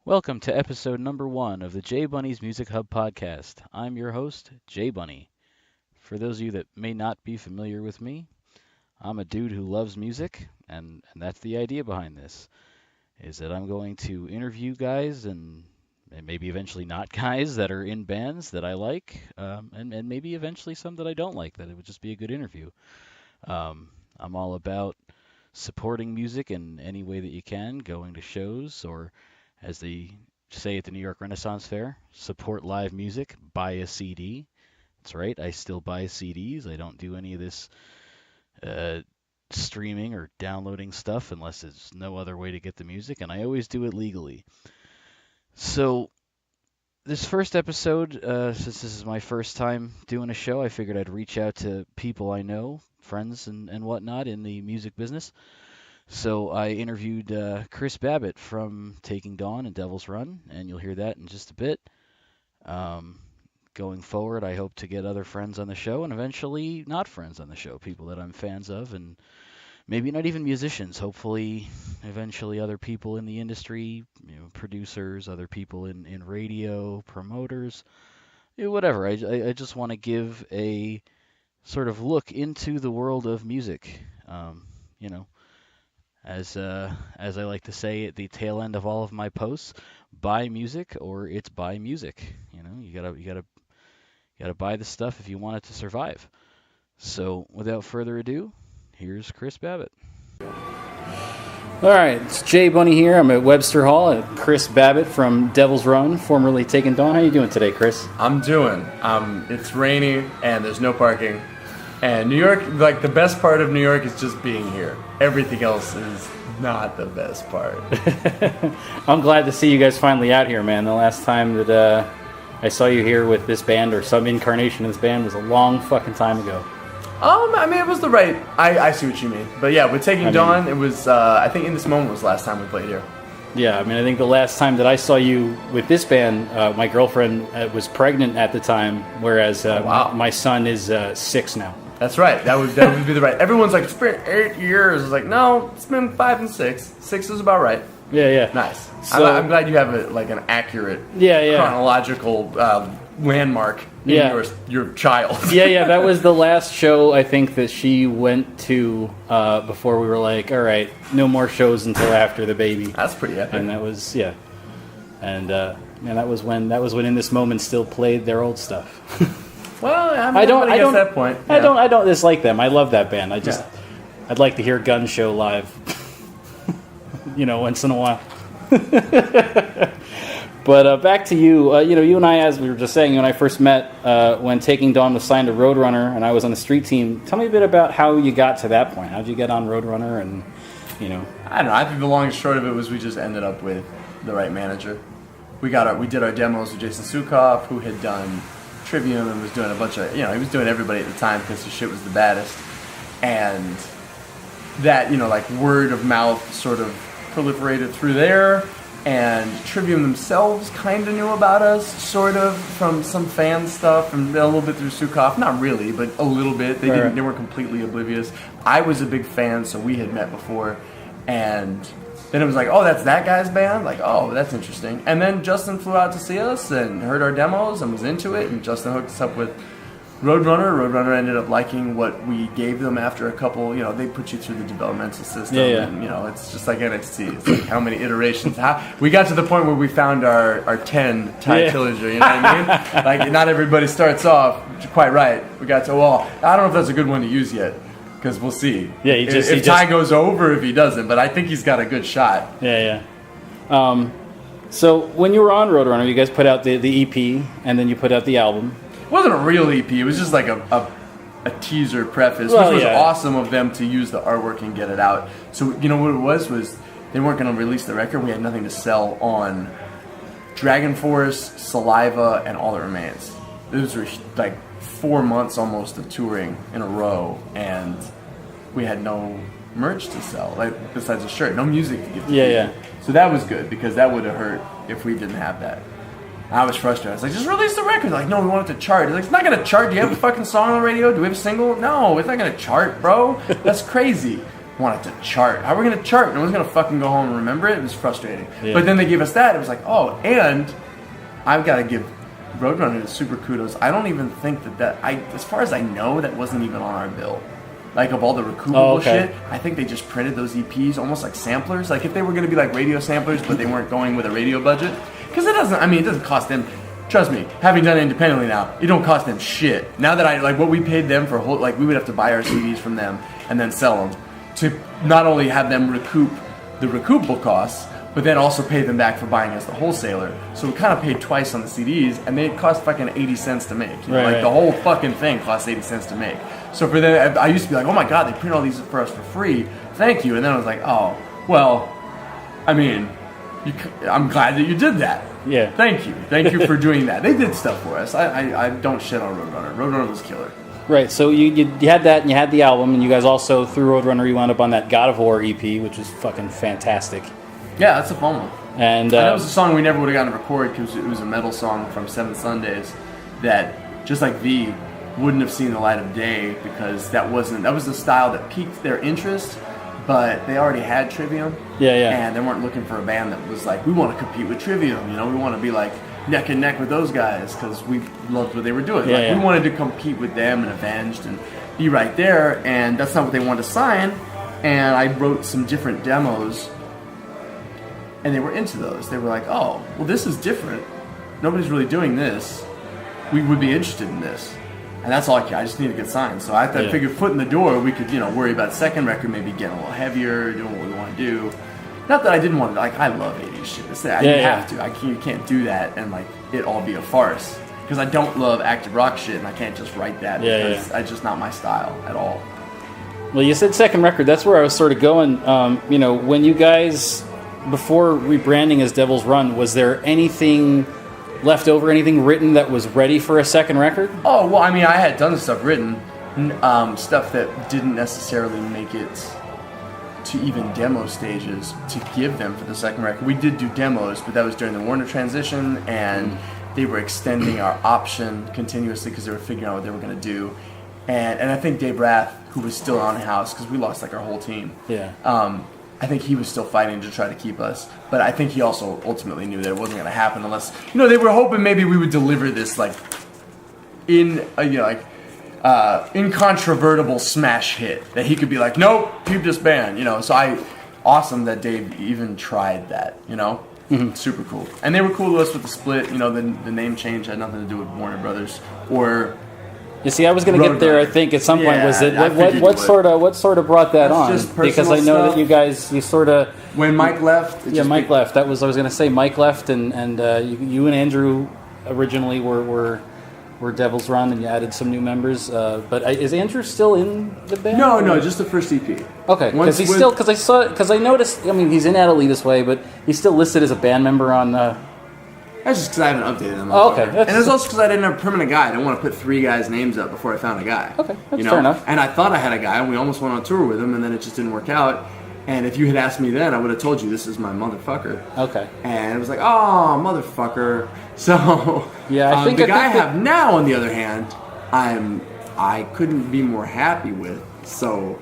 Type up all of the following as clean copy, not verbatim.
Welcome to episode number 1 of the J Bunny's Music Hub podcast. I'm your host, J Bunny. For those of you that may not be familiar with me, I'm a dude who loves music, and that's the idea behind this, is that I'm going to interview guys and maybe eventually not guys that are in bands that I like, and maybe eventually some that I don't like, that it would just be a good interview. I'm all about supporting music in any way that you can, going to shows, or as they say at the New York Renaissance Fair, support live music, buy a CD. That's right, I still buy CDs. I don't do any of this streaming or downloading stuff unless there's no other way to get the music, and I always do it legally. So this first episode, since this is my first time doing a show, I figured I'd reach out to people I know, friends and whatnot in the music business. So I interviewed Chris Babbitt from Taking Dawn and Devil's Run, and you'll hear that in just a bit. Going forward, I hope to get other friends on the show, and eventually not friends on the show, people that I'm fans of, and maybe not even musicians. Hopefully, eventually other people in the industry, producers, other people in radio, promoters, whatever. I just want to give a sort of look into the world of music. You know, as I like to say at the tail end of all of my posts, buy music or it's buy music. You gotta buy the stuff if you want it to survive. So without further ado, here's Chris Babbitt. All right, it's Jay Bunny here. I'm at Webster Hall at Chris Babbitt from Devil's Run, formerly Taking Dawn. How you doing today, Chris? I'm doing. It's rainy and there's no parking. And New York, like the best part of New York is just being here. Everything else is not the best part. I'm glad to see you guys finally out here, man. The last time that I saw you here with this band or some incarnation of this band was a long fucking time ago. I mean, it was the right. I see what you mean. But yeah, with Taking Dawn, it was. I think In This Moment was the last time we played here. Yeah, I mean, I think the last time that I saw you with this band, my girlfriend was pregnant at the time, whereas my son is 6 now. That's right. That would be the right. Everyone's like, it's been 8 years. It's like, no, it's been 5 and 6. 6 is about right. Yeah. Nice. So, I'm glad you have an accurate chronological landmark in your child. Yeah. That was the last show I think that she went to before we were like, all right, no more shows until after the baby. That's pretty epic. And that was and that was when In This Moment still played their old stuff. Well, I don't get that point. Yeah. I don't dislike them. I love that band. I'd like to hear Gun Show live. Once in a while. But back to you. You and I, as we were just saying, when I first met, when Taking Dawn was signed to Roadrunner, and I was on the street team. Tell me a bit about how you got to that point. How did you get on Roadrunner? And I don't know. I think the long and short of it was we just ended up with the right manager. We did our demos with Jason Sukoff, who had done Trivium and was doing a bunch of, he was doing everybody at the time because his shit was the baddest. And that, like word of mouth sort of proliferated through there. And Trivium themselves kind of knew about us, sort of, from some fan stuff and a little bit through Sukoff. Not really, but a little bit. They weren't completely oblivious. I was a big fan, so we had met before. And then it was like, oh, that's that guy's band? Like, oh, that's interesting. And then Justin flew out to see us and heard our demos and was into it. And Justin hooked us up with Roadrunner. Roadrunner ended up liking what we gave them after a couple, they put you through the developmental system. Yeah. And, it's just like NXT. It's like how many iterations. We got to the point where we found our 10 Ty Tillinger, you know what I mean? Like, not everybody starts off quite right. We got to, I don't know if that's a good one to use yet. Because we'll see. Yeah, if Ty goes over, if he doesn't, but I think he's got a good shot. Yeah. So when you were on Roadrunner, you guys put out the EP, and then you put out the album. It wasn't a real EP. It was just like a teaser preface, which was awesome of them to use the artwork and get it out. So what it was they weren't going to release the record. We had nothing to sell on Dragon Force, Saliva, and All That Remains. Those were like 4 months almost of touring in a row, and we had no merch to sell, like besides a shirt, no music to give to people. So that was good, because that would have hurt if we didn't have that. I was frustrated. I was like, just release the record. Like, no, we want it to chart. He's like, it's not going to chart. Do you have a fucking song on the radio? Do we have a single? No, it's not going to chart, bro. That's crazy. want it to chart. How are we going to chart? No one's going to fucking go home and remember it. It was frustrating. Yeah. But then they gave us that. It was like, oh, and I've got to give Roadrunner super kudos. I don't even think as far as I know, that wasn't even on our bill. Like, of all the recoupable shit, I think they just printed those EPs almost like samplers. Like, if they were going to be like radio samplers, but they weren't going with a radio budget. Because it doesn't cost them, trust me, having done it independently now, it don't cost them shit. Now that what we paid them for, we would have to buy our CDs from them and then sell them to not only have them recoup the recoupable costs, but then also pay them back for buying as the wholesaler. So we kind of paid twice on the CDs, and they cost fucking 80 cents to make. The whole fucking thing costs 80 cents to make. So for them, I used to be like, oh my god, they print all these for us for free. Thank you. And then I was like, oh, well, I mean, I'm glad that you did that. Yeah. Thank you. Thank you for doing that. They did stuff for us. I don't shit on Roadrunner. Roadrunner was killer. Right, so you had that, and you had the album, and you guys also, through Roadrunner, you wound up on that God of War EP, which was fucking fantastic. Yeah, that's a fun one. And that was a song we never would have gotten to record because it was a metal song from Seven Sundays that, just like V, wouldn't have seen the light of day because that was the style that piqued their interest, but they already had Trivium. Yeah, yeah. And they weren't looking for a band that was like, we want to compete with Trivium, we want to be like neck and neck with those guys because we loved what they were doing. Yeah, We wanted to compete with them and Avenged and be right there, and that's not what they wanted to sign. And I wrote some different demos, and they were into those. They were like, oh, well, this is different. Nobody's really doing this. We would be interested in this. And that's all I just need to get signed. So I figured foot in the door, we could, worry about second record, maybe getting a little heavier, doing what we want to do. Not that I didn't want to, I love 80s shit. It's that you have to. You can't do that and, it all be a farce. Because I don't love active rock shit, and I can't just write that because it's just not my style at all. Well, you said second record. That's where I was sort of going. When you guys, before rebranding as Devil's Run, was there anything left over, anything written that was ready for a second record? Oh, well, I had done stuff written, stuff that didn't necessarily make it to even demo stages to give them for the second record. We did do demos, but that was during the Warner transition, and they were extending our option continuously because they were figuring out what they were going to do. And I think Dave Rath, who was still on house, because we lost our whole team. Yeah. I think he was still fighting to try to keep us, but I think he also ultimately knew that it wasn't going to happen unless they were hoping maybe we would deliver this incontrovertible smash hit that he could be like, nope, keep this band. So awesome that Dave even tried that. Super cool, and they were cool to us with the split. The name change had nothing to do with Warner Brothers or. You see, I was going to get there. I think at some point was it what sort of brought that on? Because I know that you sort of when Mike left. Mike left. That was I was going to say Mike left, and you and Andrew originally were Devil's Run, and you added some new members. But is Andrew still in the band? No, just the first EP. Okay, because I noticed. He's in Adelaide this way, but he's still listed as a band member on. That's just because I haven't updated them. Oh, okay. And it's also because I didn't have a permanent guy. I didn't want to put 3 guys' names up before I found a guy. Okay, that's fair enough. And I thought I had a guy, and we almost went on tour with him, and then it just didn't work out. And if you had asked me then, I would have told you this is my motherfucker. Okay. And it was like, oh, motherfucker. So yeah, I think the guy I have now, on the other hand, I couldn't be more happy with. So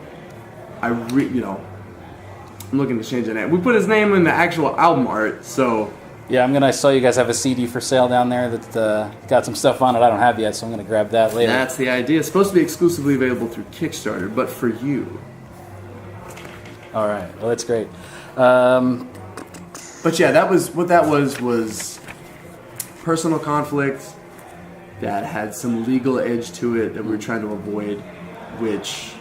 I'm looking to change the name. We put his name in the actual album art, so. Yeah, I saw you guys have a CD for sale down there that got some stuff on it I don't have yet, so I'm going to grab that later. That's the idea. It's supposed to be exclusively available through Kickstarter, but for you. All right. Well, that's great. But yeah, that was personal conflict that had some legal edge to it that we were trying to avoid, which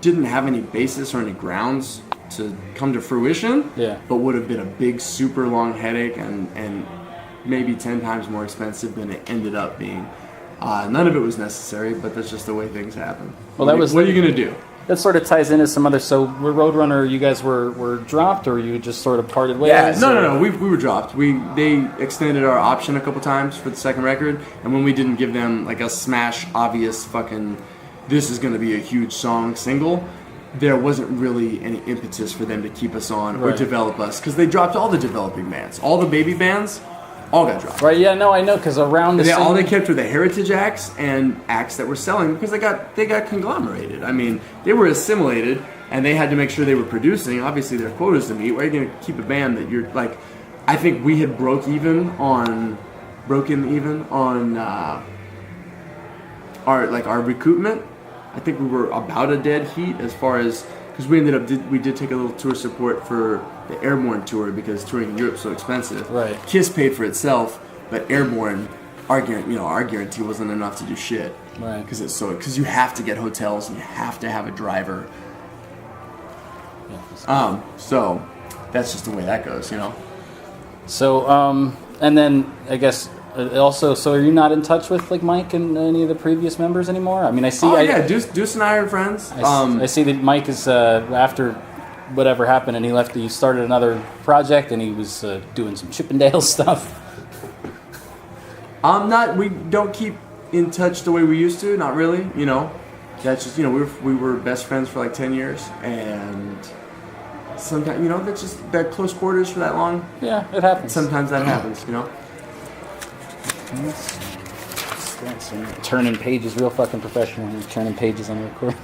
didn't have any basis or any grounds to come to fruition, but would have been a big, super long headache and maybe 10 times more expensive than it ended up being. None of it was necessary, but that's just the way things happen. Well, what are you going to do? That sort of ties into some other. So, Roadrunner, you guys were dropped, or you just sort of parted ways? Yeah, no. We were dropped. They extended our option a couple times for the second record, and when we didn't give them a smash, obvious fucking, this is going to be a huge song single, there wasn't really any impetus for them to keep us on or develop us, because they dropped all the developing bands. All the baby bands all got dropped. Right, yeah, no, I know, because around all they kept were the heritage acts and acts that were selling, because they got conglomerated. They were assimilated, and they had to make sure they were producing. Obviously, their quotas to meet. Why are you going to keep a band that you're like? I think we had broken even on our recoupment. I think we were about a dead heat as far as because we did take a little tour support for the Airborne tour because touring in Europe is so expensive. Right. Kiss paid for itself, but Airborne, our guarantee wasn't enough to do shit. Right. Because you have to get hotels and you have to have a driver. Yeah. So that's just the way that goes, you know. So and then I guess also, so are you not in touch with like Mike and any of the previous members anymore? I mean, I see. Deuce and I are friends. I see that Mike is after whatever happened, and he started another project, and he was doing some Chippendale stuff. We don't keep in touch the way we used to. Not really, you know. That's just, you know, we were best friends for like 10 years, and sometimes, you know, that's just that close quarters for that long. Yeah, it happens. Sometimes that happens, you know. Turning pages, real fucking professional. He's turning pages on the record.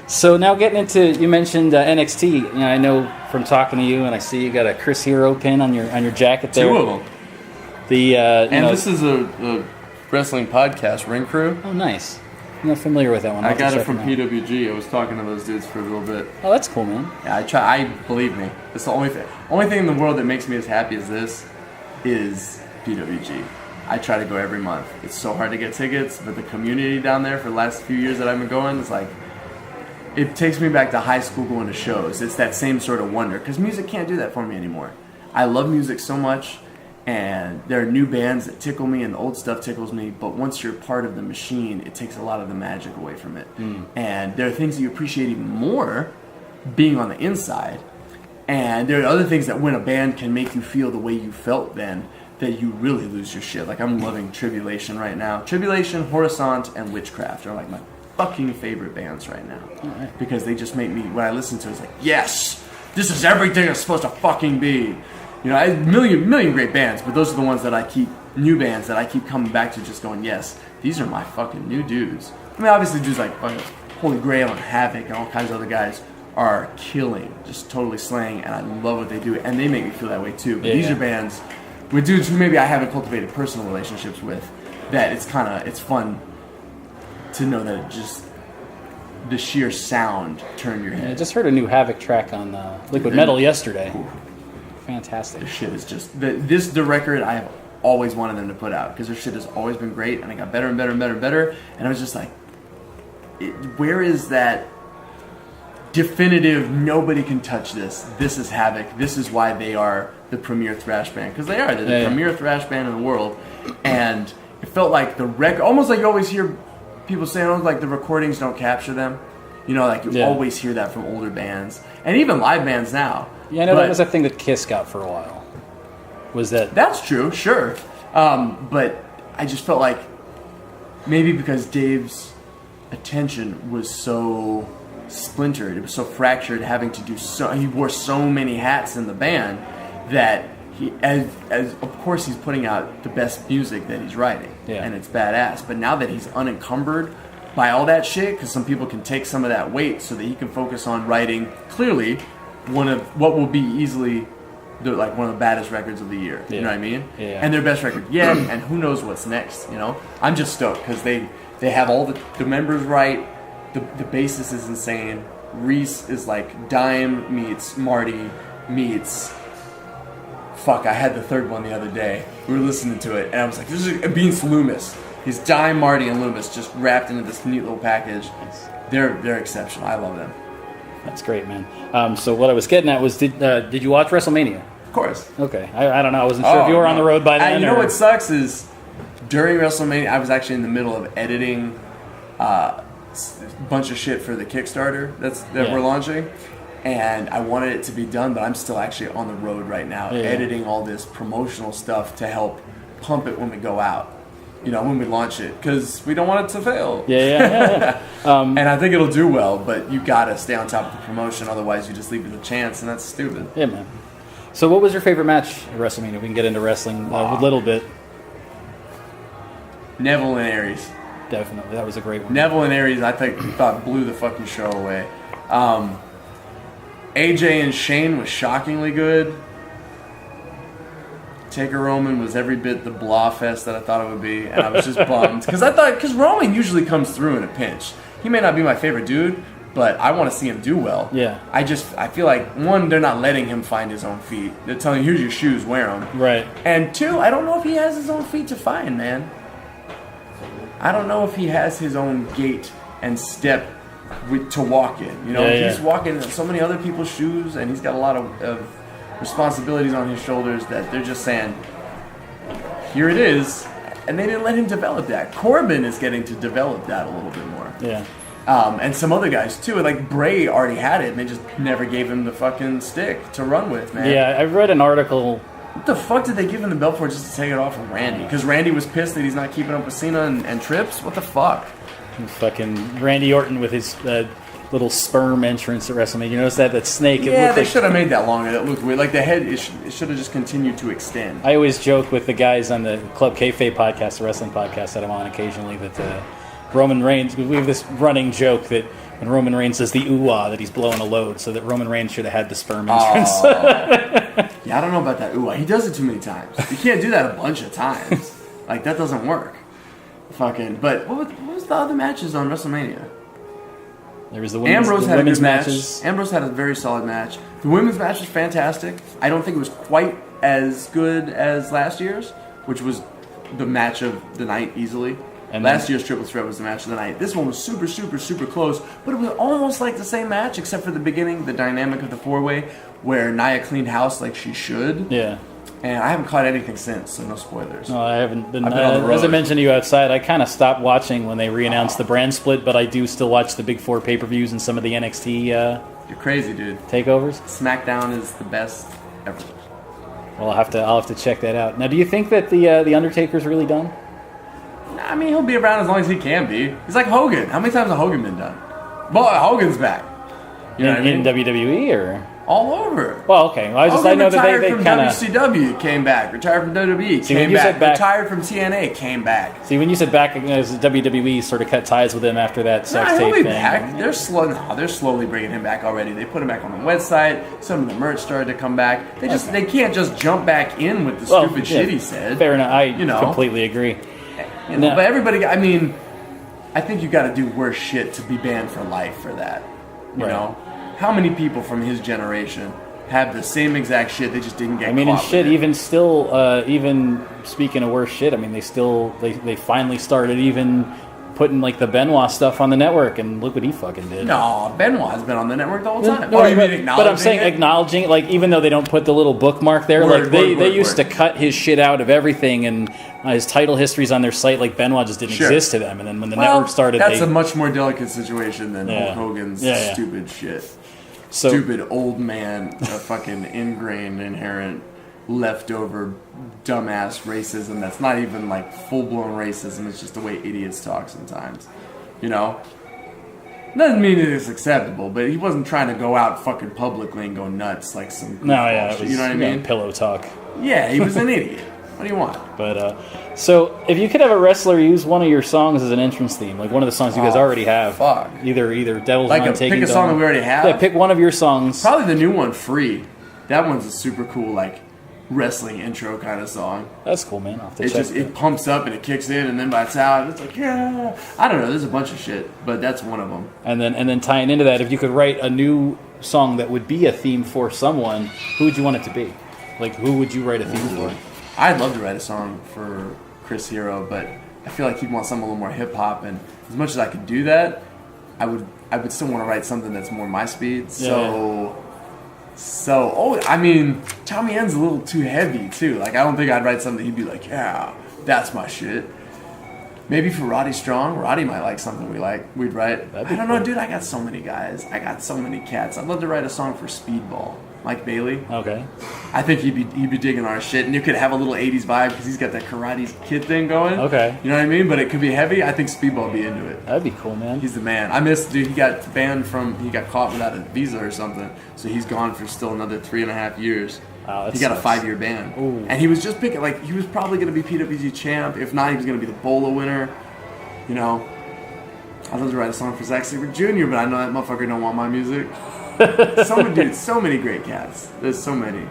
So now getting into, you mentioned NXT. You know, I know from talking to you, and I see you got a Chris Hero pin on your jacket there. 2 of them. This is a wrestling podcast, Ring Crew. Oh, nice. I'm not familiar with that one. I got it from PWG. I was talking to those dudes for a little bit. Oh, that's cool, man. Yeah, believe me. It's the only thing in the world that makes me as happy as this is PWG. I try to go every month. It's so hard to get tickets, but the community down there for the last few years that I've been going, it's like, it takes me back to high school going to shows. It's that same sort of wonder, because music can't do that for me anymore. I love music so much, and there are new bands that tickle me, and the old stuff tickles me, but once you're part of the machine, it takes a lot of the magic away from it. And there are things that you appreciate even more being on the inside, and there are other things that when a band can make you feel the way you felt then, that you really lose your shit. Like, I'm loving Tribulation right now. Tribulation, Horizont, and Witchcraft are like my fucking favorite bands right now. Right. Because they just make me, when I listen to it, it's like, yes, this is everything it's supposed to fucking be. You know, I have a million great bands, but those are the ones that new bands that I keep coming back to, just going, yes, these are my fucking new dudes. I mean, obviously dudes like Holy Grail and Havoc and all kinds of other guys are killing, just totally slaying, and I love what they do, and they make me feel that way too. But these are bands with dudes who maybe I haven't cultivated personal relationships with, that it's fun to know that it just, the sheer sound turned your head. I just heard a new Havoc track on Liquid Metal yesterday. Ooh. Fantastic. This shit is just, the record I have always wanted them to put out, because their shit has always been great, and it got better and better and better and better, and I was just like, where is that definitive, nobody can touch this, this is Havoc, this is why they are the premier thrash band, because they're the premier thrash band in the world. And it felt like the record, almost like you always hear people saying, oh, like the recordings don't capture them, you know, like you always hear that from older bands and even live bands now. Yeah, I know that was a thing that Kiss got for a while. Was that's true, sure. But I just felt like maybe because Dave's attention was so splintered, it was so fractured, having to do he wore so many hats in the band, that he, as of course he's putting out the best music that he's writing, and it's badass, but now that he's unencumbered by all that shit, because some people can take some of that weight so that he can focus on writing clearly one of what will be easily one of the baddest records of the year, you know what I mean? And their best record yet, and who knows what's next, you know? I'm just stoked because they have all the members right, the bassist is insane, Reese is like Dime meets Marty meets, fuck, I had the third one the other day, we were listening to it, and I was like, this is Beans Loomis. He's Dime, Marty, and Loomis just wrapped into this neat little package. They're exceptional, I love them. That's great, man. So what I was getting at was, did you watch WrestleMania? Of course. Okay. I don't know. I wasn't sure if you were on the road by then. You know what sucks is, during WrestleMania, I was actually in the middle of editing a bunch of shit for the Kickstarter that we're launching. And I wanted it to be done, but I'm still actually on the road right now, editing all this promotional stuff to help pump it when we go out. You know, when we launch it, because we don't want it to fail. Yeah. And I think it'll do well, but you gotta stay on top of the promotion, otherwise you just leave it to chance, and that's stupid. Yeah, man. So what was your favorite match at WrestleMania? We can get into wrestling a little bit. Neville and Aries. Definitely, that was a great one. Neville and Aries, I thought blew the fucking show away. AJ and Shane was shockingly good. Taker Roman was every bit the blah fest that I thought it would be, and I was just bummed because Roman usually comes through in a pinch. He may not be my favorite dude, but I want to see him do well. Yeah. I feel like, one, they're not letting him find his own feet. They're telling him, here's your shoes, wear them. Right. And two, I don't know if he has his own feet to find, man. I don't know if he has his own gait and step to walk in. You know, he's walking in so many other people's shoes, and he's got a lot of responsibilities on his shoulders that they're just saying, here it is. And they didn't let him develop that. Corbin is getting to develop that a little bit more. Yeah. And some other guys, too. Like, Bray already had it, and they just never gave him the fucking stick to run with, man. Yeah, I read an article. What the fuck did they give him the belt for just to take it off of Randy? Because Randy was pissed that he's not keeping up with Cena and Trips? What the fuck? Fucking Randy Orton with his little sperm entrance at WrestleMania. You notice that snake? Yeah, they should have made that longer. That looked weird. Like, the head, it should have just continued to extend. I always joke with the guys on the Club Kayfabe podcast, the wrestling podcast that I'm on occasionally, that Roman Reigns, we have this running joke that when Roman Reigns does the ooh-ah, that he's blowing a load, so that Roman Reigns should have had the sperm entrance. Yeah, I don't know about that ooh-ah. He does it too many times. You can't do that a bunch of times. Like, that doesn't work. Fucking, but what was the other matches on WrestleMania? There was the women's, Ambrose had a good matches. match. Ambrose had a very solid match. The women's match was fantastic. I don't think it was quite as good as last year's, which was the match of the night easily. And last year's Triple Threat was the match of the night. This one was super, super, super close, but it was almost like the same match, except for the beginning, the dynamic of the four-way, where Nia cleaned house like she should. Yeah. And I haven't caught anything since, so no spoilers. No, I haven't been. I've been on the road. As I mentioned to you outside, I kind of stopped watching when they re-announced the brand split, but I do still watch the Big Four pay-per-views and some of the NXT You're crazy, dude. takeovers. SmackDown is the best ever. Well, I'll have to check that out. Now, do you think that the Undertaker's really done? I mean, he'll be around as long as he can be. He's like Hogan. How many times has Hogan been done? Boy, Hogan's back. You know what I mean? In WWE or all over. Well, okay. Well, I Hogan know that they retired kind of from WCW, came back. Retired from WWE, came back. Retired from TNA, came back. See, when you said back, as WWE sort of cut ties with him after that sex tape he'll be thing. back. They're slowly bringing him back already. They put him back on the website. Some of the merch started to come back. They can't just jump back in with the stupid shit he said. Fair enough. I completely agree. But everybody, I mean, I think you got to do worse shit to be banned for life for that. You know, how many people from his generation have the same exact shit? They just didn't get. I mean, and shit. Even still, even speaking of worse shit, I mean, they finally started even putting like the Benoit stuff on the network, and look what he fucking did. No, Benoit's been on the network the whole time. No, you mean acknowledging? But I'm saying acknowledging, like, even though they don't put the little bookmark there, they used to cut his shit out of everything, and his title histories on their site, like Benoit just didn't exist to them. And then when the network started, that's a much more delicate situation than Hulk Hogan's stupid shit. Stupid old man, a fucking ingrained, inherent, leftover, dumbass racism that's not even like full-blown racism. It's just the way idiots talk sometimes. You know? Doesn't mean it is acceptable, but he wasn't trying to go out fucking publicly and go nuts like some it was, you know what I mean? Pillow talk. Yeah, he was an idiot. What do you want? But so if you could have a wrestler use one of your songs as an entrance theme, like one of the songs you guys already have, either Devil's Run, Taking pick a song that we already have. Yeah, pick one of your songs. Probably the new one, Free. That one's a super cool like wrestling intro kind of song. That's cool, man. I'll have to check it pumps up and it kicks in, and then by the time it's like I don't know. There's a bunch of shit, but that's one of them. And then tying into that, if you could write a new song that would be a theme for someone, who would you want it to be? Like, who would you write a theme for? I'd love to write a song for Chris Hero, but I feel like he'd want something a little more hip hop. And as much as I could do that, I would still want to write something that's more my speed. I mean, Tommy N's a little too heavy too. Like, I don't think I'd write something he'd be like, yeah, that's my shit. Maybe for Roddy Strong, Roddy might like something we'd write. I don't know, dude. I got so many guys. I got so many cats. I'd love to write a song for Speedball. Mike Bailey. Okay. I think he'd be digging our shit, and you could have a little 80s vibe because he's got that Karate Kid thing going. Okay. You know what I mean? But it could be heavy. I think Speedball would be into it. That'd be cool, man. He's the man. He got caught without a visa or something, so he's gone for still another 3.5 years. Wow, he got a 5-year ban. Ooh. And he was just picking, like, he was probably going to be PWG champ. If not, he was going to be the Bola winner. You know, I'd love to write a song for Zack Sabre Jr., but I know that motherfucker don't want my music. Dude, so many great cats. There's so many.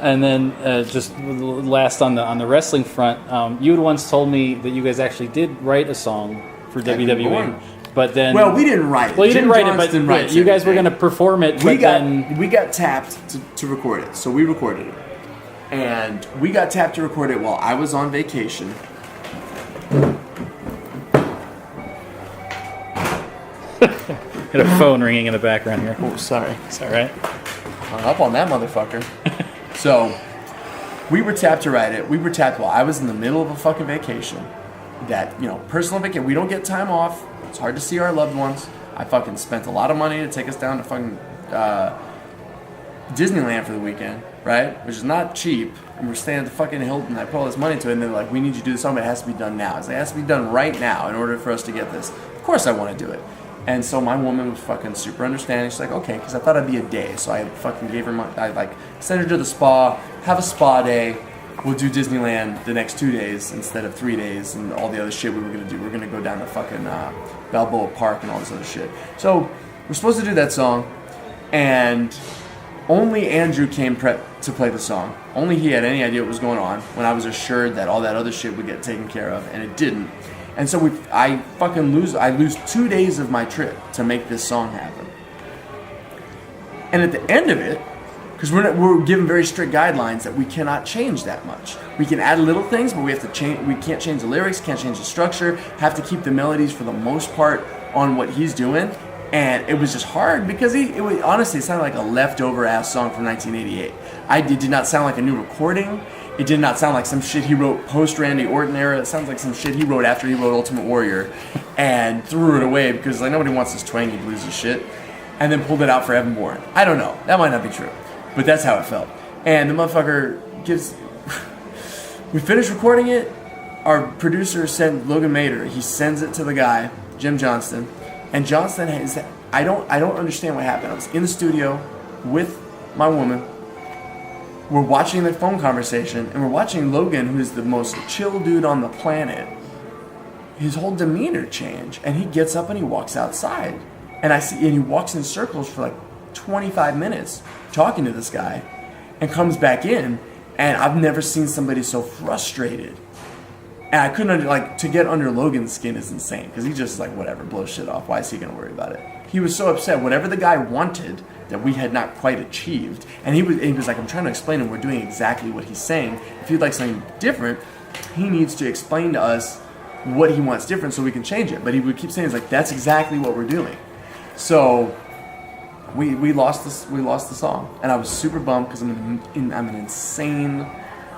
And then just last on the wrestling front, you had once told me that you guys actually did write a song for WWE. But then, well, we didn't write it. Well, you Jim didn't write Johnston it, but you guys were going to perform it. We got tapped to record it, so we recorded it, and we got tapped to record it while I was on vacation. Got a phone ringing in the background here. Oh, sorry. It's all right. Hung up on that motherfucker. So, we were tapped to write it. We were tapped while I was in the middle of a fucking vacation. That, personal vacation. We don't get time off. It's hard to see our loved ones. I fucking spent a lot of money to take us down to fucking Disneyland for the weekend, right? Which is not cheap. And we're staying at the fucking Hilton. I put all this money to it, and they're like, we need you to do this song, but it has to be done now. It's like, it has to be done right now in order for us to get this. Of course I want to do it. And so my woman was fucking super understanding. She's like, okay, because I thought it'd be a day. So I fucking gave her I sent her to the spa, have a spa day. We'll do Disneyland the next 2 days instead of 3 days and all the other shit we were going to do. We're going to go down to fucking Balboa Park and all this other shit. So we're supposed to do that song, and only Andrew came prep to play the song. Only he had any idea what was going on when I was assured that all that other shit would get taken care of, and it didn't. And so I lose 2 days of my trip to make this song happen. And at the end of it, because we're given very strict guidelines that we cannot change that much. We can add little things, but we have to change. We can't change the lyrics, can't change the structure. Have to keep the melodies for the most part on what he's doing. And it was just hard because honestly, it sounded like a leftover ass song from 1988. It did not sound like a new recording. It did not sound like some shit he wrote post Randy Orton era. It sounds like some shit he wrote after he wrote Ultimate Warrior, and threw it away because nobody wants this twangy bluesy shit. And then pulled it out for Evan Bourne. I don't know. That might not be true. But that's how it felt. And the motherfucker we finished recording it. Our producer sent Logan Mader. He sends it to the guy, Jim Johnston. And Johnston I don't understand what happened. I was in the studio with my woman. We're watching the phone conversation, and we're watching Logan, who's the most chill dude on the planet. His whole demeanor change, and he gets up and he walks outside. And he walks in circles for like 25 minutes talking to this guy, and comes back in, and I've never seen somebody so frustrated. And I couldn't to get under Logan's skin is insane, because he just whatever, blows shit off. Why is he gonna worry about it? He was so upset. Whatever the guy wanted that we had not quite achieved, and he was like, I'm trying to explain him. We're doing exactly what he's saying. If he'd like something different, he needs to explain to us what he wants different so we can change it. But he would keep saying, that's exactly what we're doing. So we lost the song, and I was super bummed because I'm an insane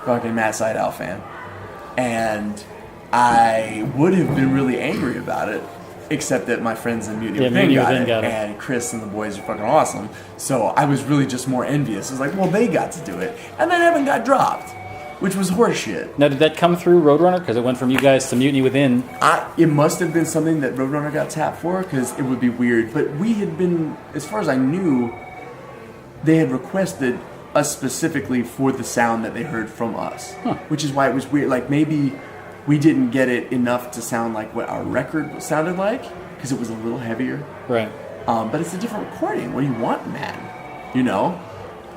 fucking Matt Sydal fan, and I would have been really angry about it, except that my friends in Mutiny Within got it, and Chris and the boys are fucking awesome. So I was really just more envious. I was like, well, they got to do it, and then Evan got dropped, which was horseshit. Now, did that come through Roadrunner? Because it went from you guys to Mutiny Within. It must have been something that Roadrunner got tapped for, because it would be weird. But we had been, as far as I knew, they had requested us specifically for the sound that they heard from us, which is why it was weird. Maybe we didn't get it enough to sound like what our record sounded like, because it was a little heavier. Right. But it's a different recording. What do you want, man?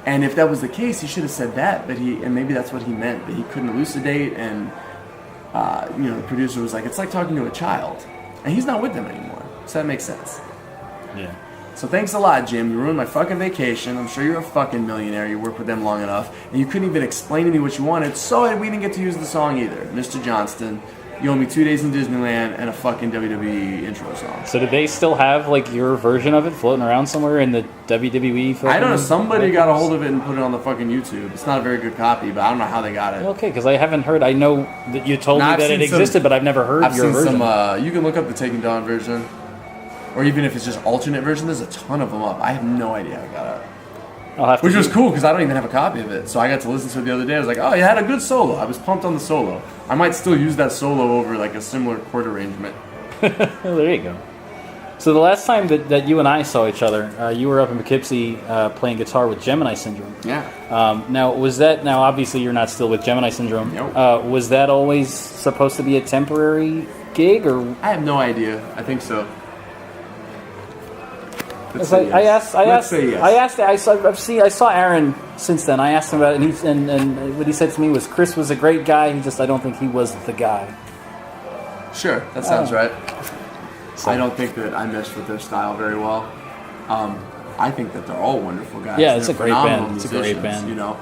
And if that was the case, he should have said that. And maybe that's what he meant, that he couldn't elucidate. And the producer was like, it's like talking to a child, and he's not with them anymore. So that makes sense. Yeah. So thanks a lot, Jim. You ruined my fucking vacation. I'm sure you're a fucking millionaire. You worked with them long enough, and you couldn't even explain to me what you wanted. So we didn't get to use the song either, Mr. Johnston. You owe me 2 days in Disneyland and a fucking WWE intro song. So do they still have your version of it floating around somewhere in the WWE? I don't know. Somebody got a hold of it and put it on the fucking YouTube. It's not a very good copy, but I don't know how they got it. Okay, because I haven't heard. I know that you told me that it existed, but I've never heard your version. You can look up the Taking Dawn version, or even if it's just alternate version. There's a ton of them up. I have no idea how I got it. Which was cool because I don't even have a copy of it. So I got to listen to it the other day. I was like, oh, you had a good solo. I was pumped on the solo. I might still use that solo over a similar chord arrangement. Well, there you go. So the last time that you and I saw each other, you were up in Poughkeepsie playing guitar with Gemini Syndrome. Yeah. Now, was that... Now, obviously, you're not still with Gemini Syndrome. Nope. Was that always supposed to be a temporary gig, or... I have no idea. I think so. Let's say yes. I saw Aaron since then. I asked him about it, and what he said to me was Chris was a great guy. I don't think he was the guy. Sure, that sounds right. So. I don't think that I meshed with their style very well. I think that they're all wonderful guys. Yeah, it's they're a great band. It's a great musicians, band. You know,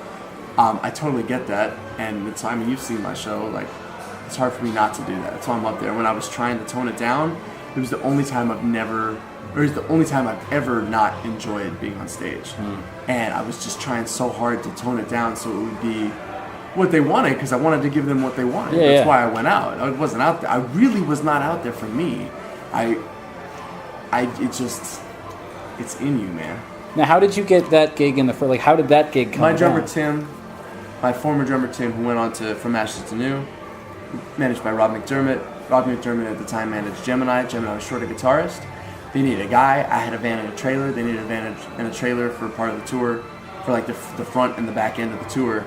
I totally get that, and you've seen my show. Like, it's hard for me not to do that. That's why I'm up there. When I was trying to tone it down, it was the only time I've ever not enjoyed being on stage. And I was just trying so hard to tone it down so it would be what they wanted, because I wanted to give them what they wanted. That's why I went out. I wasn't out there. I really was not out there for me. It's in you, man. Now, how did you get that gig in the first? Like, how did that gig come? My drummer about? Tim, my former drummer Tim, who went on to From Ashes to New, managed by Rob McDermott. Rob McDermott at the time managed Gemini. Gemini was short a guitarist. They needed a guy. I had a van and a trailer. They needed a van and a trailer for part of the tour, for like the front and the back end of the tour.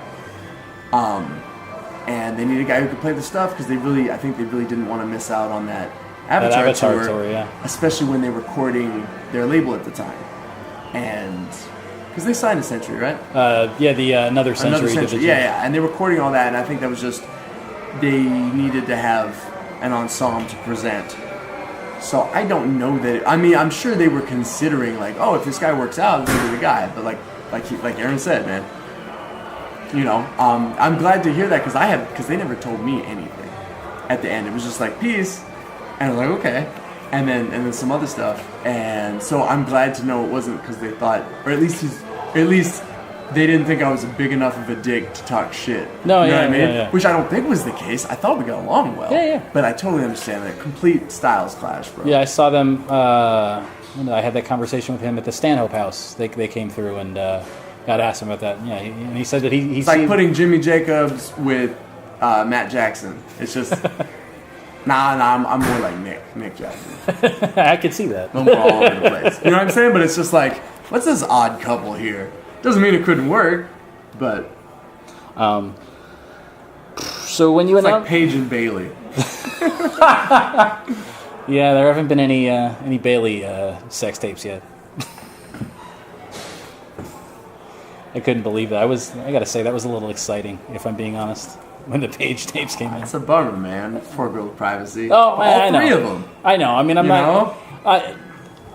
And they needed a guy who could play the stuff, because I think they really didn't want to miss out on that Avatar tour, especially when they were courting their label at the time. And because they signed a Century, right? Another Century division. Yeah, and they were courting all that, and I think that was just they needed to have an ensemble to present. So I don't know that. I'm sure they were considering, like, oh, if this guy works out, this will be the guy. But like Aaron said, man, you know, I'm glad to hear that, because they never told me anything. At the end, it was just like, peace. And I was like, okay, and then some other stuff, and so I'm glad to know it wasn't because they thought, or at least they didn't think I was big enough of a dick to talk shit. No, you know yeah, what I mean? yeah. Which I don't think was the case. I thought we got along well. Yeah. But I totally understand that complete styles clash, bro. Yeah, I saw them. I had that conversation with him at the Stanhope House. They came through, and got asked him about that. Yeah, and he said that he's it's like putting Jimmy Jacobs with Matt Jackson. It's just. Nah, I'm more like Nick Jackson. I could see that. I'm all over the place. You know what I'm saying? But it's just like, what's this odd couple here? Doesn't mean it couldn't work, but... So when you it's like Paige and Bailey. Yeah, there haven't been any Bailey sex tapes yet. I couldn't believe that. I gotta say, that was a little exciting, if I'm being honest. When the Page tapes came in. It's a bummer, man. Poor girl privacy. Oh, man, all three of them. I know. I mean,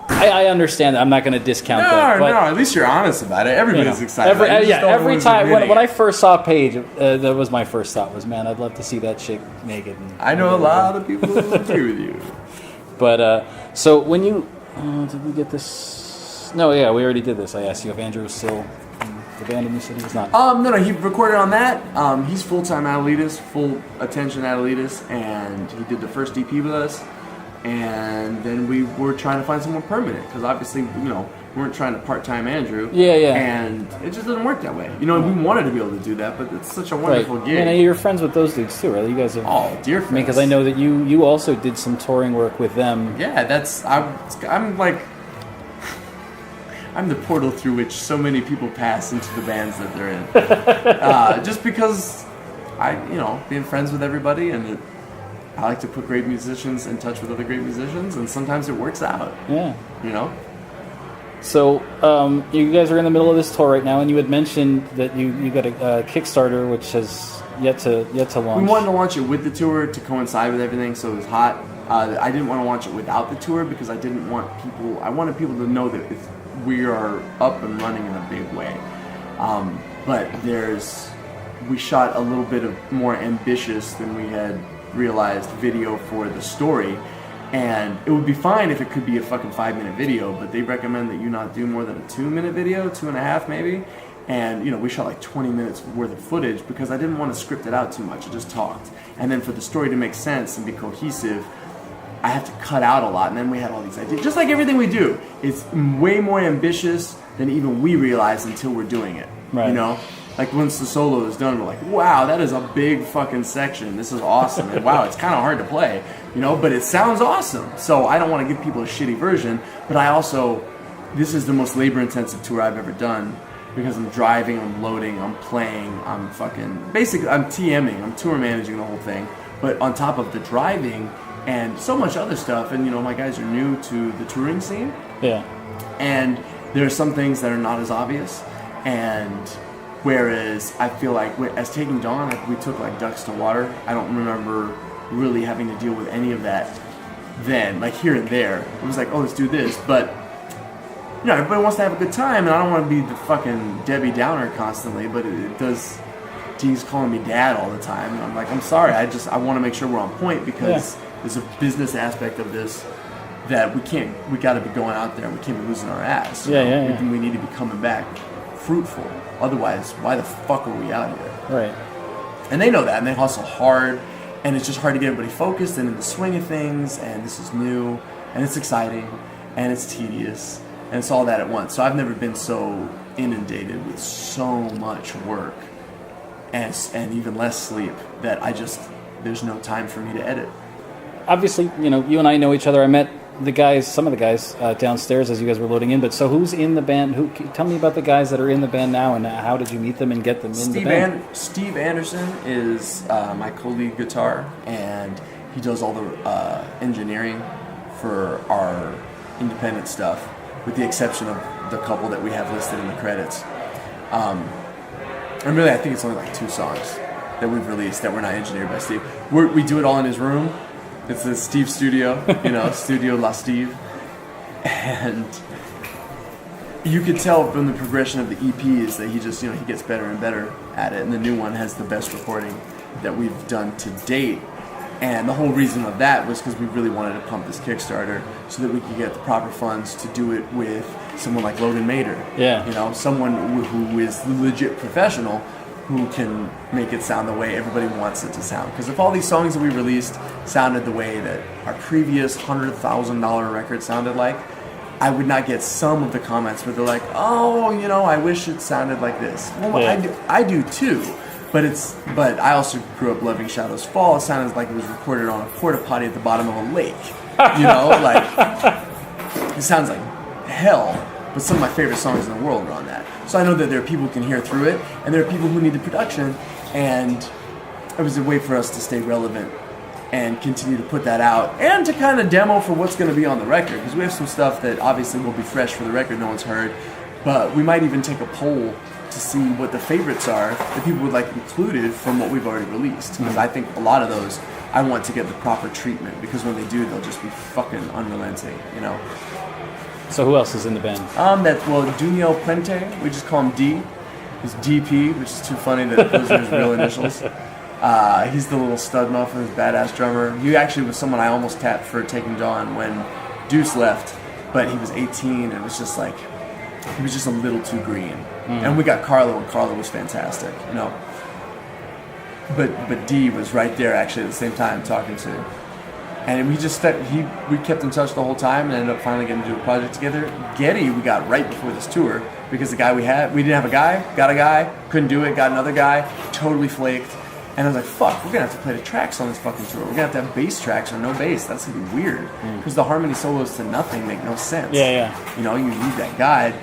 I understand that. I'm not going to discount that. No, at least you're honest about it. Everybody's excited. Every time when I first saw Paige, that was my first thought was, man, I'd love to see that chick naked. I know a lot of people who agree with you. But so when you did we get this? No, yeah, we already did this. I asked you if Andrew was still. The band, and you said he was not. No, he recorded on that. He's full-time Adelitas, full attention Adelitas, and he did the first EP with us. And then we were trying to find someone permanent, because obviously, you know, we weren't trying to part-time Andrew. Yeah. And it just doesn't work that way. You know, we wanted to be able to do that, but it's such a wonderful gig. And you're friends with those dudes too, right? You guys are. Oh, dear friends. Because I know that you also did some touring work with them. Yeah, I'm the portal through which so many people pass into the bands that they're in. Just because being friends with everybody, and I like to put great musicians in touch with other great musicians, and sometimes it works out. Yeah. You know? So, you guys are in the middle of this tour right now, and you had mentioned that you got a Kickstarter, which has yet to launch. We wanted to launch it with the tour to coincide with everything, so it was hot. I didn't want to launch it without the tour, because I wanted people to know that we are up and running in a big way. But we shot a little bit of more ambitious than we had realized video for the story, and it would be fine if it could be a fucking 5-minute video, but they recommend that you not do more than a 2-minute video, 2.5 maybe. And we shot like 20 minutes worth of footage, because I didn't want to script it out too much. I just talked, and then for the story to make sense and be cohesive, I have to cut out a lot. And then we had all these ideas, just like everything we do. It's way more ambitious than even we realize until we're doing it. Right. You know, like once the solo is done, we're like, wow, that is a big fucking section. This is awesome. And wow, it's kind of hard to play, but it sounds awesome. So I don't want to give people a shitty version, but this is the most labor-intensive tour I've ever done, because I'm driving, I'm loading, I'm playing, I'm TMing, I'm tour managing the whole thing. But on top of the driving and so much other stuff, and my guys are new to the touring scene. Yeah. And there are some things that are not as obvious, and whereas I feel like as Taking Dawn, like we took like ducks to water. I don't remember really having to deal with any of that then. Like here and there, it was like, oh, let's do this, but you know, everybody wants to have a good time, and I don't want to be the fucking Debbie Downer constantly, but it does. Dee's calling me dad all the time, and I'm like, I'm sorry, I want to make sure we're on point, because there's a business aspect of this that we got to be going out there, and we can't be losing our ass. We need to be coming back fruitful. Otherwise, why the fuck are we out here? Right. And they know that, and they hustle hard, and it's just hard to get everybody focused and in the swing of things, and this is new, and it's exciting, and it's tedious, and it's all that at once. So I've never been so inundated with so much work and even less sleep that there's no time for me to edit. Obviously, you know, you and I know each other. I met some of the guys downstairs as you guys were loading in. But so who's in the band? Tell me about the guys that are in the band now, and how did you meet them and get them in the band? Steve Anderson is my co-lead guitar, and he does all the engineering for our independent stuff, with the exception of the couple that we have listed in the credits. And really, I think it's only like 2 songs that we've released that were not engineered by Steve. We do it all in his room. It's the Steve studio, Studio La Steve. And you could tell from the progression of the EPs that he just, he gets better and better at it. And the new one has the best recording that we've done to date. And the whole reason of that was because we really wanted to pump this Kickstarter so that we could get the proper funds to do it with someone like Logan Mader. Yeah. Someone who is legit professional, who can make it sound the way everybody wants it to sound. Because if all these songs that we released sounded the way that our previous $100,000 record sounded like, I would not get some of the comments where they're like, oh, I wish it sounded like this. Well, yeah. I do too. But I also grew up loving Shadows Fall. It sounded like it was recorded on a porta potty at the bottom of a lake. It sounds like hell. But some of my favorite songs in the world are on that. So I know that there are people who can hear through it, and there are people who need the production. And it was a way for us to stay relevant and continue to put that out, and to kind of demo for what's going to be on the record. Because we have some stuff that obviously will be fresh for the record, no one's heard. But we might even take a poll to see what the favorites are that people would like included from what we've already released. Because I think a lot of those, I want to get the proper treatment, because when they do, they'll just be fucking unrelenting, So who else is in the band? Duniel Puente, we just call him D. He's DP, which is too funny that those are his real initials. He's the little stud muffin, badass drummer. He actually was someone I almost tapped for Taking Dawn when Deuce left, but he was 18 and it was just like, he was just a little too green. And we got Carlo, and Carlo was fantastic, But D was right there actually at the same time talking to. And we kept in touch the whole time, and ended up finally getting to do a project together. Getty we got right before this tour, because the guy we didn't have a guy, got a guy, couldn't do it, got another guy, totally flaked. And I was like, fuck, we're gonna have to play the tracks on this fucking tour. We're gonna have to have bass tracks or no bass. That's gonna be weird. Because the harmony solos to nothing make no sense. Yeah. You need that guide.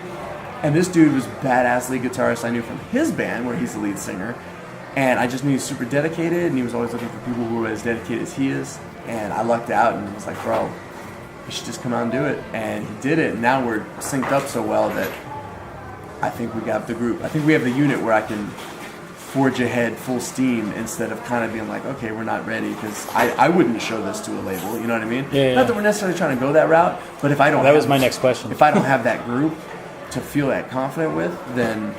And this dude was badass lead guitarist I knew from his band, where he's the lead singer. And I just knew he was super dedicated, and he was always looking for people who were as dedicated as he is. And I lucked out and was like, bro, you should just come out and do it. And he did it. And now we're synced up so well that I think we got the group. I think we have the unit where I can forge ahead full steam instead of kind of being like, okay, we're not ready, because I wouldn't show this to a label, you know what I mean? Yeah. Not that we're necessarily trying to go that route, but if I don't that was my next question. If I don't have that group to feel that confident with, then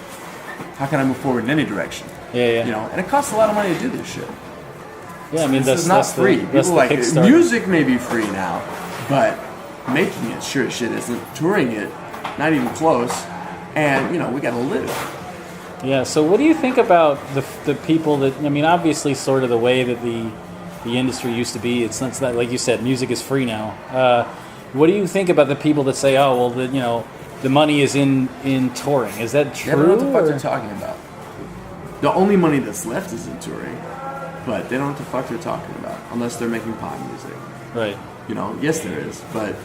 how can I move forward in any direction? Yeah. And it costs a lot of money to do this shit. Yeah, I mean, that's not free. That's People Kickstarter. Music may be free now, but making it sure as shit isn't. Touring it, not even close. And we gotta live. Yeah. So what do you think about the people that? I mean, obviously, sort of the way that the industry used to be. It's not that, like you said, music is free now. What do you think about the people that say, oh, well, the money is in touring? Is that true? Yeah, I don't know what the fuck they're talking about. The only money that's left is in touring. But they don't know what the fuck they're talking about, unless they're making pop music. Right. Yes there is, but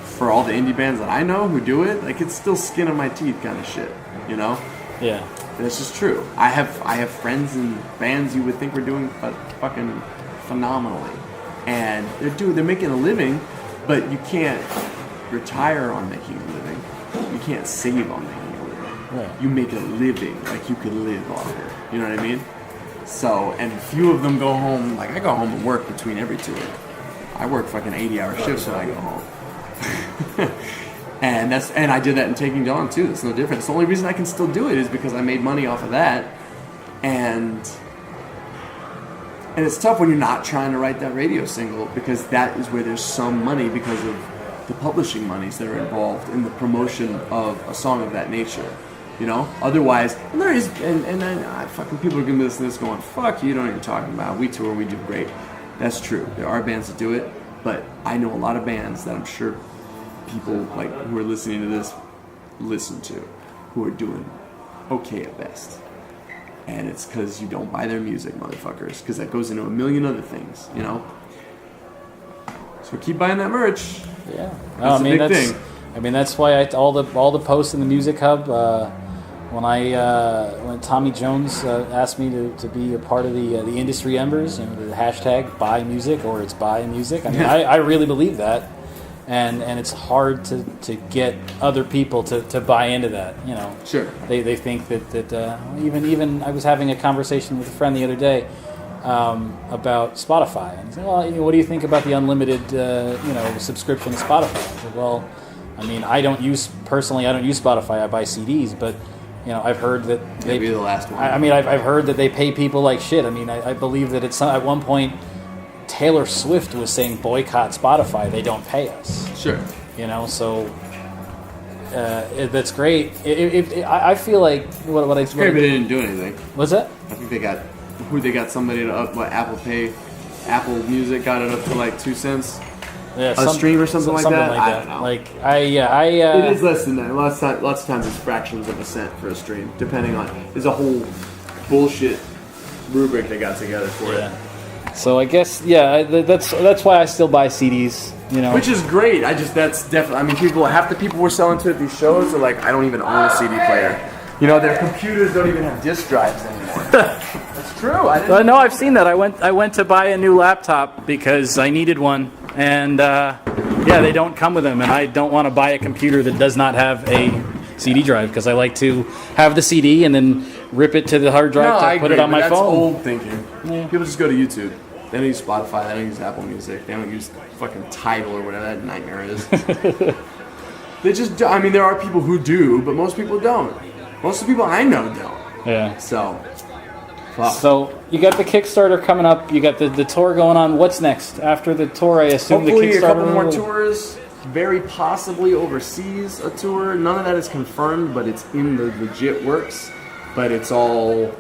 for all the indie bands that I know who do it, like, it's still skin on my teeth kind of shit, Yeah. And it's just true. I have friends in bands you would think were doing fucking phenomenally. And they're making a living, but you can't retire on making a living. can't save on making a living. Right. You make a living, like you could live off it. You know what I mean? So, and few of them go home, like I go home and work between every tour. I work fucking 80-hour shifts when I go home. and I did that in Taking Dawn too. It's no different. The only reason I can still do it is because I made money off of that. And it's tough when you're not trying to write that radio single, because that is where there's some money because of the publishing monies that are involved in the promotion of a song of that nature. You know, otherwise, and there is, and then fucking people are gonna be listening to this going, "Fuck, you don't know what you're talking about. We tour, we do great." That's true. There are bands that do it, but I know a lot of bands that I'm sure people like who are listening to this listen to, who are doing okay at best. And it's because you don't buy their music, motherfuckers, because that goes into a million other things, you know? So keep buying that merch. Yeah. That's a big thing. I mean, that's why all the posts in the Music Hub, when Tommy Jones asked me to be a part of the industry embers, you know, the hashtag buy music, or it's buy music. I mean, I really believe that. And it's hard to get other people to buy into that, you know. Sure. They think that even I was having a conversation with a friend the other day about Spotify, and he said, "Well, what do you think about the unlimited subscription to Spotify?" I said, "Well, I mean, I don't use Spotify. I buy CDs, but you know, I've heard that they be the last one. I mean, I've heard that they pay people like shit. I mean, I believe that at one point Taylor Swift was saying boycott Spotify. They don't pay us. Sure. You know, so that's great. I feel like what I it's great, but they didn't do anything. What's that? I think they got somebody to up Apple Music got it up to like 2 cents a stream or something like that. I don't know. Like it is less than that. Lots of times it's fractions of a cent for a stream, depending on. There's a whole bullshit rubric they got together for it. So I guess that's why I still buy CDs. You know, which is great. That's definitely. I mean, half the people we're selling to at these shows are like, I don't even own a CD player. You know, their computers don't even have disk drives anymore. That's true. No, I've seen that. I went to buy a new laptop because I needed one, and they don't come with them. And I don't want to buy a computer that does not have a CD drive, because I like to have the CD and then rip it to the hard drive to put it on my phone. That's old thinking. Yeah. People just go to YouTube. They don't use Spotify. They don't use Apple Music. They don't use fucking Tidal or whatever that nightmare is. They just. I mean, there are people who do, but most people don't. Most of the people I know don't. Yeah. So you got the Kickstarter coming up. You got the tour going on. What's next after the tour? I assume hopefully the Kickstarter. A couple more tours. Very possibly overseas a tour. None of that is confirmed, but it's in the legit works. But it's all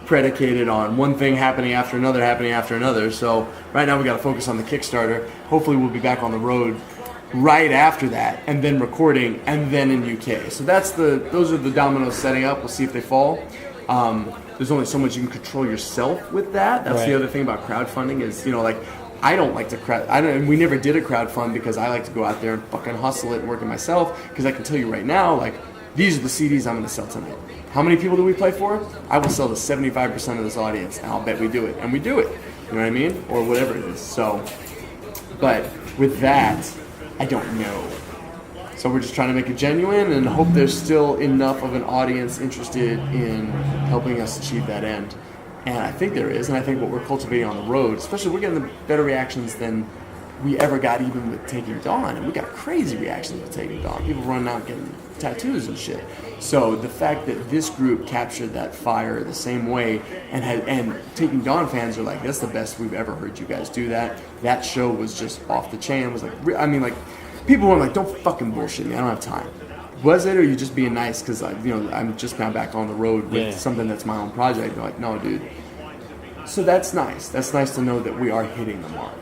predicated on one thing happening after another. So right now we got to focus on the Kickstarter. Hopefully we'll be back on the road right after that, and then recording, and then in UK. So those are the dominoes setting up. We'll see if they fall. There's only so much you can control yourself with that. That's the other thing about crowdfunding is, you know, like, I don't like to we never did a crowdfund because I like to go out there and fucking hustle it and work it myself, because I can tell you right now, like, these are the CDs I'm going to sell tonight. How many people do we play for? I will sell to 75% of this audience, and I'll bet we do it. And we do it. You know what I mean? Or whatever it is. So, but with that, I don't know. So we're just trying to make it genuine and hope there's still enough of an audience interested in helping us achieve that end. And I think there is, and I think what we're cultivating on the road, especially we're getting the better reactions than we ever got even with Taking Dawn. And we got crazy reactions with Taking Dawn. People running out getting tattoos and shit. So the fact that this group captured that fire the same way, and Taking Dawn fans are like, that's the best we've ever heard you guys do that. That show was just off the chain. It was like, I mean, like, people were like, don't fucking bullshit me. I don't have time. Was it, or you just being nice because I'm just now back on the road with something that's my own project? They're like, no, dude. So that's nice. That's nice to know that we are hitting the mark.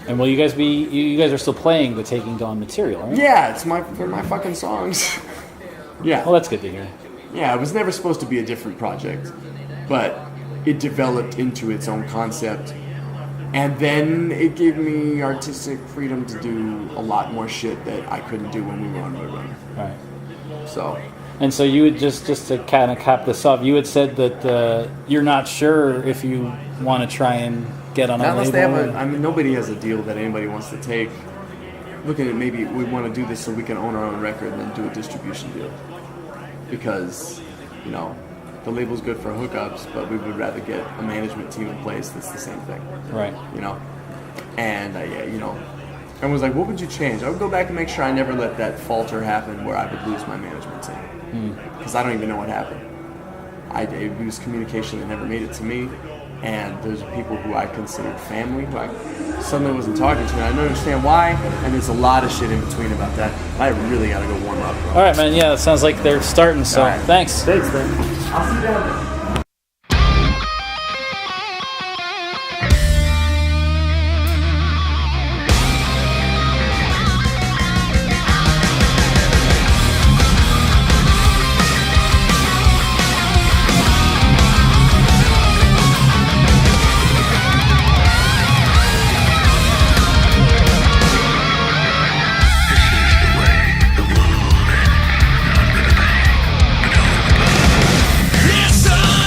And will you guys are still playing the Taking Dawn material, right? Yeah, they're my fucking songs. Yeah. Well, that's good to hear. Yeah, it was never supposed to be a different project, but it developed into its own concept. And then it gave me artistic freedom to do a lot more shit that I couldn't do when we were on Roadrunner. Right. So. And so you would just to kind of cap this off, you had said that you're not sure if you want to try and get on a label. Nobody has a deal that anybody wants to take. looking at maybe we want to do this so we can own our own record and then do a distribution deal. Because, you know, the label's good for hookups, but we would rather get a management team in place that's the same thing. Right. You know? And, you know, I was like, what would you change? I would go back and make sure I never let that falter happen where I would lose my management team. Because I don't even know what happened. It was communication that never made it to me. And there's people who I considered family who I suddenly wasn't talking to, and I don't understand why. And there's a lot of shit in between about that. I really gotta go warm up, bro. All right, man. Yeah, it sounds like they're starting. So All right. thanks. Thanks, man. I'll see you down there. Listen!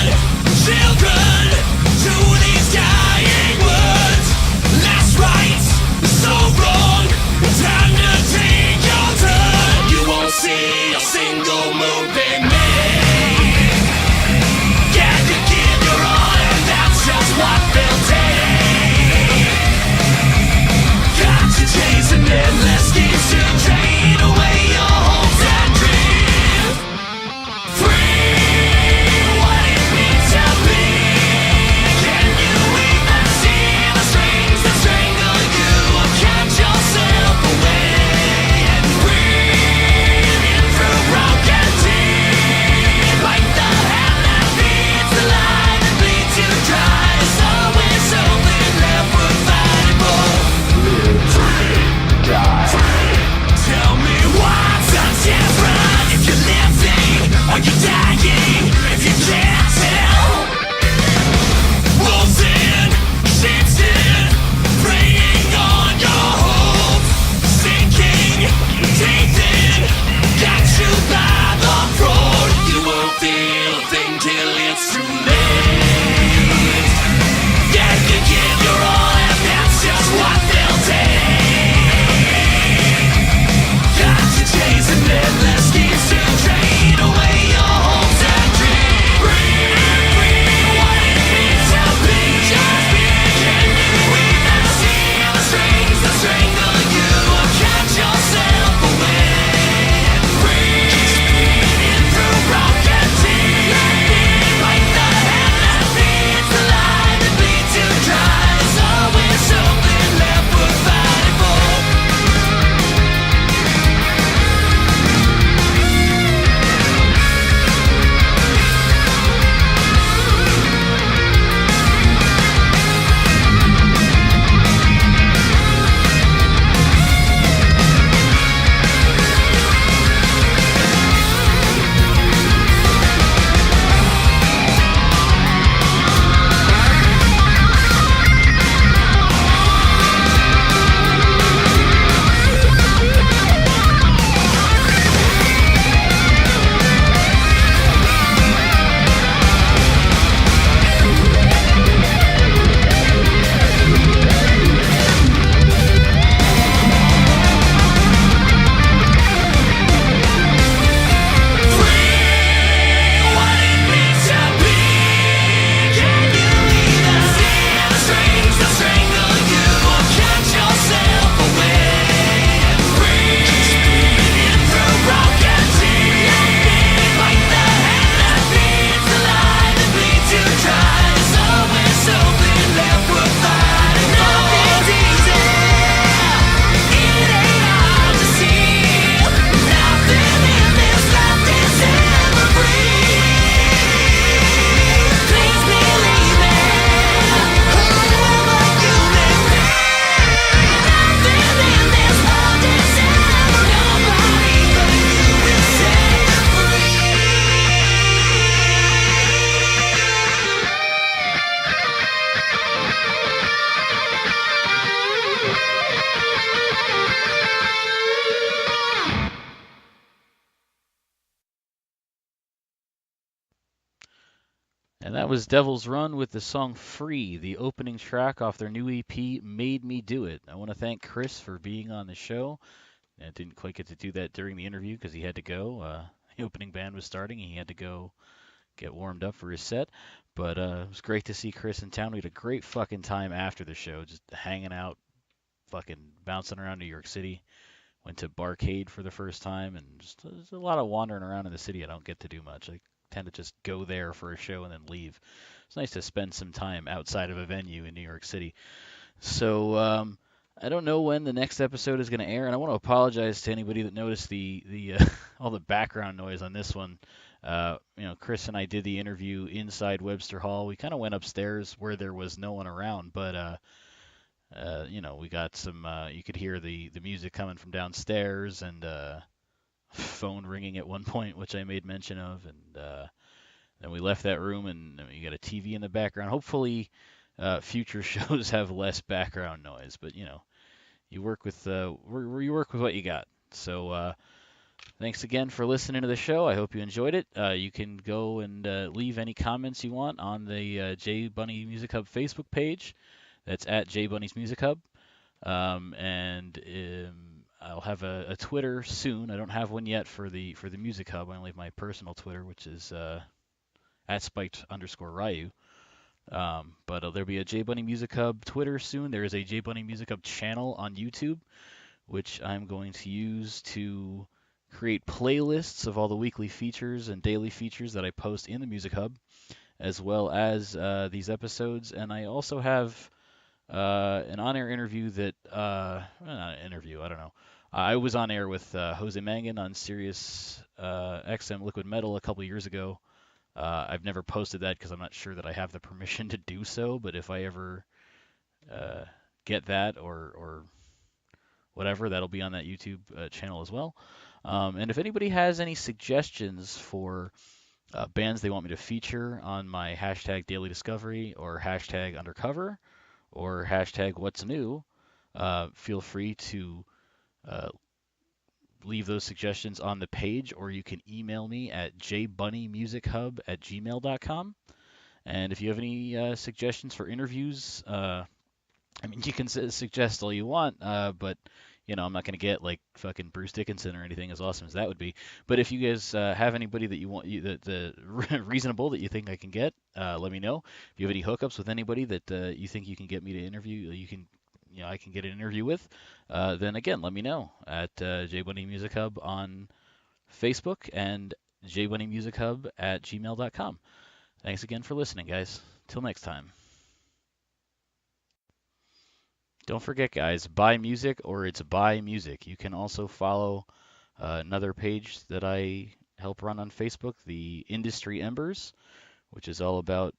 That was Devil's Run with the song Free, the opening track off their new EP, Made Me Do It. I want to thank Chris for being on the show. I didn't quite get to do that during the interview because he had to go. The opening band was starting, and he had to go get warmed up for his set. But it was great to see Chris in town. We had a great fucking time after the show, just hanging out, fucking bouncing around New York City. Went to Barcade for the first time, and just there's a lot of wandering around in the city. I don't get to do much. I tend to just go there for a show and then leave. It's nice to spend some time outside of a venue in New York City. So I don't know when the next episode is going to air, and I want to apologize to anybody that noticed the all the background noise on this one. Chris and I did the interview inside Webster Hall. We kind of went upstairs where there was no one around, but we got some. You could hear the music coming from downstairs, and phone ringing at one point, which I made mention of, and then we left that room, and you got a TV in the background. Hopefully, future shows have less background noise, but you work with what you got. So thanks again for listening to the show. I hope you enjoyed it. You can go and leave any comments you want on the J Bunny Music Hub Facebook page. That's at J Bunny's Music Hub. And I'll have a Twitter soon. I don't have one yet for the Music Hub. I only have my personal Twitter, which is at spiked_Ryu. But there'll be a J Bunny Music Hub Twitter soon. There is a J Bunny Music Hub channel on YouTube, which I'm going to use to create playlists of all the weekly features and daily features that I post in the Music Hub, as well as these episodes. And I also have an on-air interview that, not an interview, I don't know. I was on air with Jose Mangan on Sirius XM Liquid Metal a couple years ago. I've never posted that because I'm not sure that I have the permission to do so, but if I ever get that or whatever, that'll be on that YouTube channel as well. And if anybody has any suggestions for bands they want me to feature on my hashtag Daily Discovery or hashtag Undercover or hashtag What's New, feel free to leave those suggestions on the page, or you can email me at jbunnymusichub@gmail.com. And if you have any suggestions for interviews, you can suggest all you want, but I'm not going to get like fucking Bruce Dickinson or anything as awesome as that would be. But if you guys have anybody that you want, the reasonable that you think I can get, let me know. If you have any hookups with anybody that you think you can get me to interview, I can get an interview with, then again, let me know at J Bunny Music Hub on Facebook and jbunnymusichub@gmail.com. Thanks again for listening, guys. Till next time. Don't forget, guys, buy music or it's buy music. You can also follow another page that I help run on Facebook, the Industry Embers, which is all about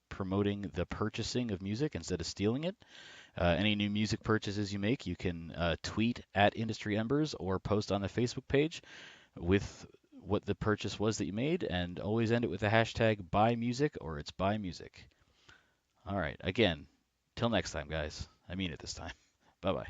promoting the purchasing of music instead of stealing it. Any new music purchases you make, you can tweet at Industry Embers or post on the Facebook page with what the purchase was that you made, and always end it with the hashtag buy music or it's buy music. All right, again, till next time, guys. I mean it this time. Bye-bye.